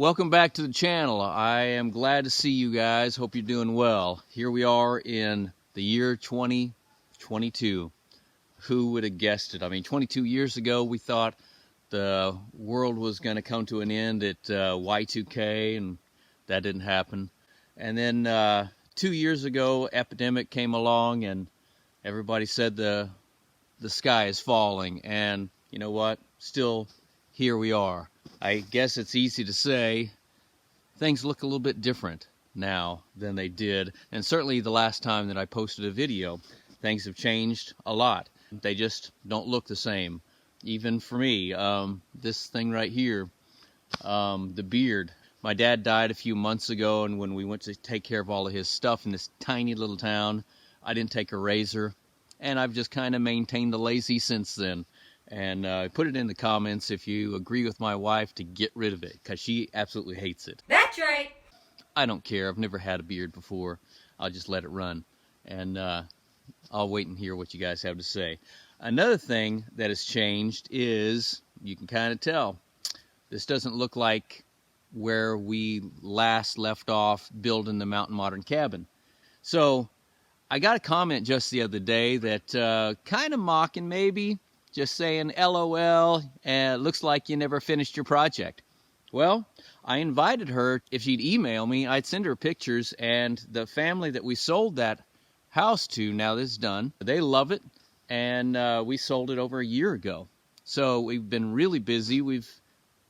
Welcome back to the channel. I am glad to see you guys. Hope you're doing well. Here we are in the year 2022. Who would have guessed it? I mean, 22 years ago, we thought the world was going to come to an end at Y2K, and that didn't happen. And then 2 years ago, epidemic came along, and everybody said the sky is falling. And you know what? Still, here we are. I guess it's easy to say things look a little bit different now than they did. And certainly the last time that I posted a video, things have changed a lot. They just don't look the same. Even for me, this thing right here, the beard. My dad died a few months ago, and when we went to take care of all of his stuff in this tiny little town, I didn't take a razor. And I've just kind of maintained the lazy since then. And put it in the comments if you agree with my wife to get rid of it, because she absolutely hates it. That's right. I don't care. I've never had a beard before. I'll just let it run. And I'll wait and hear what you guys have to say. Another thing that has changed is, you can kind of tell, this doesn't look like where we last left off building the mountain modern cabin. So I got a comment just the other day that kind of mocking maybe, just saying, LOL, and it looks like you never finished your project. Well, I invited her. If she'd email me, I'd send her pictures, and the family that we sold that house to, now that it's done, they love it, and we sold it over a year ago. So we've been really busy. We've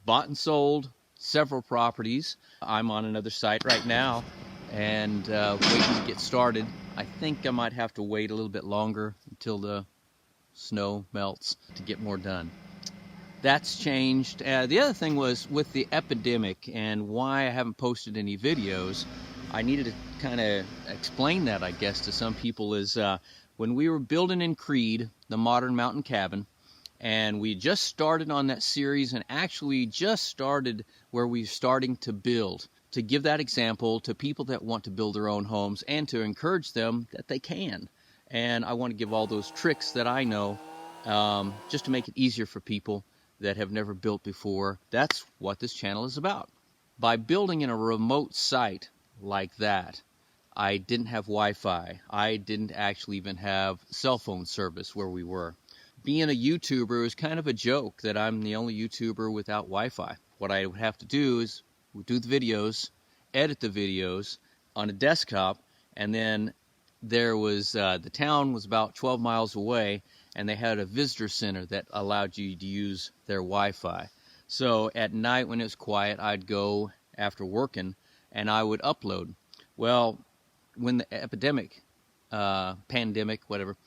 bought and sold several properties. I'm on another site right now, and waiting to get started. I think I might have to wait a little bit longer until the snow melts to get more done. That's changed. The other thing was with the epidemic and why I haven't posted any videos. I needed to kind of explain that, I guess, to some people. Is when we were building in Creed, the modern mountain cabin, and we just started on that series, and actually just started where we're starting to build, to give that example to people that want to build their own homes and to encourage them that they can. And I want to give all those tricks that I know, just to make it easier for people that have never built before. That's what this channel is about. By building in a remote site like that, I didn't have Wi-Fi. I didn't actually even have cell phone service where we were. Being a YouTuber is kind of a joke that I'm the only YouTuber without Wi-Fi. What I would have to do is do the videos, edit the videos on a desktop, and then there was, the town was about 12 miles away, and they had a visitor center that allowed you to use their Wi-Fi. So at night when it was quiet, I'd go after working, and I would upload. Well, when the pandemic, whatever,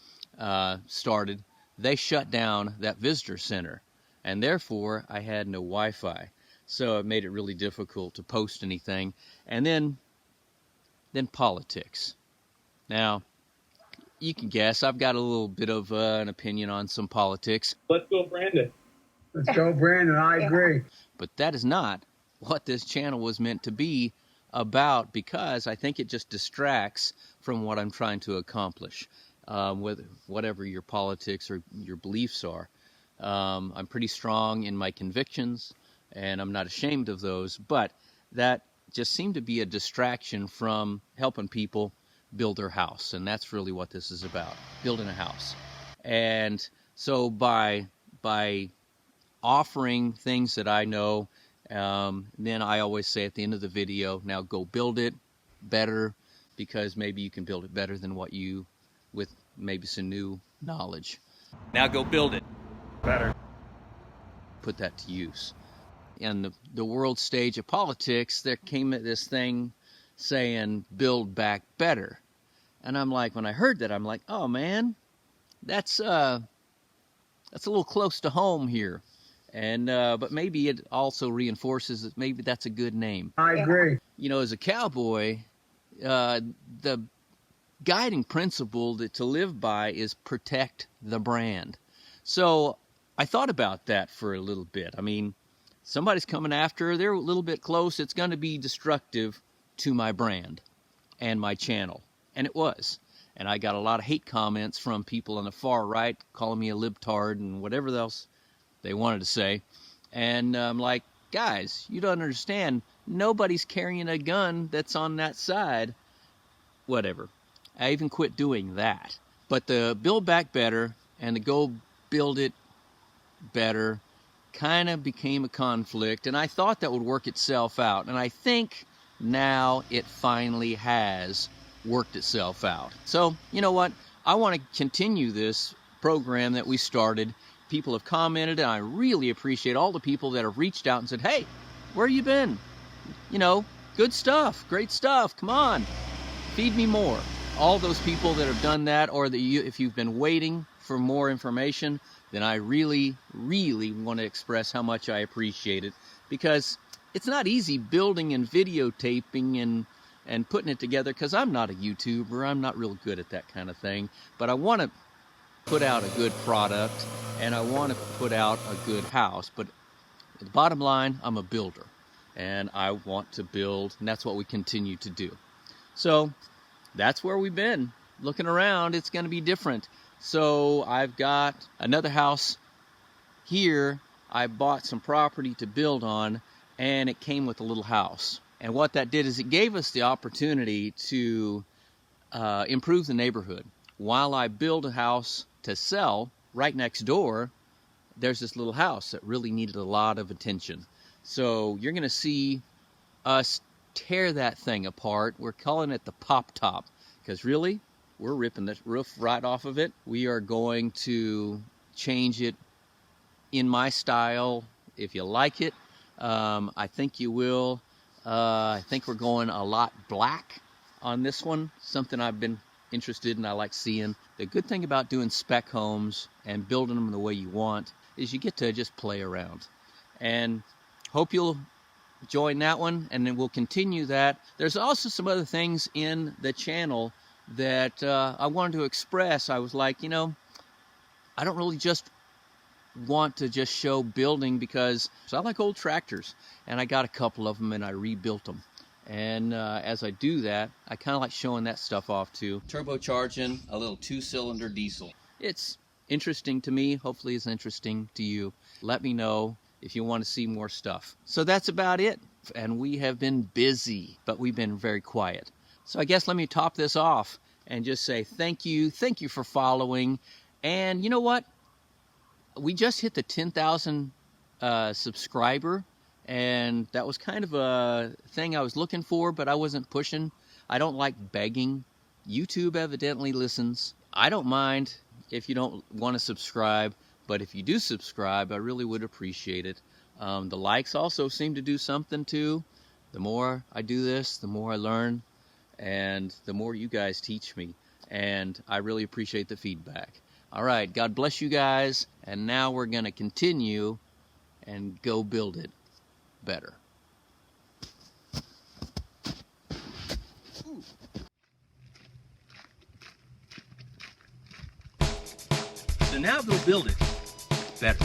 started, they shut down that visitor center, and therefore I had no Wi-Fi. So it made it really difficult to post anything. And then politics. Now, you can guess, I've got a little bit of an opinion on some politics. Let's go, Brandon. Let's go, Brandon. I agree. But that is not what this channel was meant to be about, because I think it just distracts from what I'm trying to accomplish, with whatever your politics or your beliefs are. I'm pretty strong in my convictions, and I'm not ashamed of those, but that just seemed to be a distraction from helping people build their house. And that's really what this is about, building a house. And so by offering things that I know, then I always say at the end of the video, now go build it better, because maybe you can build it better than what you, with maybe some new knowledge. Now go build it Better. Put that to use. In the world stage of politics, there came this thing saying build back better. And I'm like, when I heard that, I'm like, oh man, that's a little close to home here. And but maybe it also reinforces that maybe that's a good name. I agree. You know, as a cowboy, the guiding principle that to live by is protect the brand. So I thought about that for a little bit. I mean, somebody's coming after, they're a little bit close, it's going to be destructive to my brand and my channel. And it was. And I got a lot of hate comments from people on the far right calling me a libtard and whatever else they wanted to say. And I'm like, guys, you don't understand. nobody's carrying a gun that's on that side. Whatever. I even quit doing that. But the build back better and the go build it better kind of became a conflict, and I thought that would work itself out, and I think now it finally has worked itself out. So, you know what? I want to continue this program that we started. People have commented, and I really appreciate all the people that have reached out and said, hey, where you been? You know, good stuff, great stuff, come on, feed me more. All those people that have done that, or that if you've been waiting for more information, then I really, really want to express how much I appreciate it, because it's not easy building and videotaping and putting it together, because I'm not a YouTuber. I'm not real good at that kind of thing, but I want to put out a good product, and I want to put out a good house. But the bottom line, I'm a builder, and I want to build, and that's what we continue to do. So that's where we've been. Looking around, it's going to be different. So I've got another house here. I bought some property to build on, and it came with a little house. And what that did is it gave us the opportunity to improve the neighborhood. While I build a house to sell, right next door, there's this little house that really needed a lot of attention. So you're going to see us tear that thing apart. We're calling it the pop top, because really, we're ripping the roof right off of it. We are going to change it in my style. If you like it, I think you will. I think we're going a lot black on this one, something I've been interested in, I like seeing. The good thing about doing spec homes and building them the way you want is you get to just play around. And hope you'll join that one, and then we'll continue that. There's also some other things in the channel that I wanted to express. I was like, you know, I don't really just want to just show building, because I like old tractors, and I got a couple of them and I rebuilt them. And as I do that, I kind of like showing that stuff off too. Turbocharging a little 2-cylinder diesel. It's interesting to me. Hopefully it's interesting to you. Let me know if you want to see more stuff. So that's about it. And we have been busy, but we've been very quiet. So I guess let me top this off and just say thank you. Thank you for following. And you know what? We just hit the 10,000 subscriber, and that was kind of a thing I was looking for, but I wasn't pushing. I don't like begging. YouTube evidently listens. I don't mind if you don't want to subscribe, but if you do subscribe, I really would appreciate it. The likes also seem to do something too. The more I do this, the more I learn, and the more you guys teach me, and I really appreciate the feedback. All right, God bless you guys, and now we're going to continue and go build it better. So now go build it better.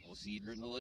We'll see you in the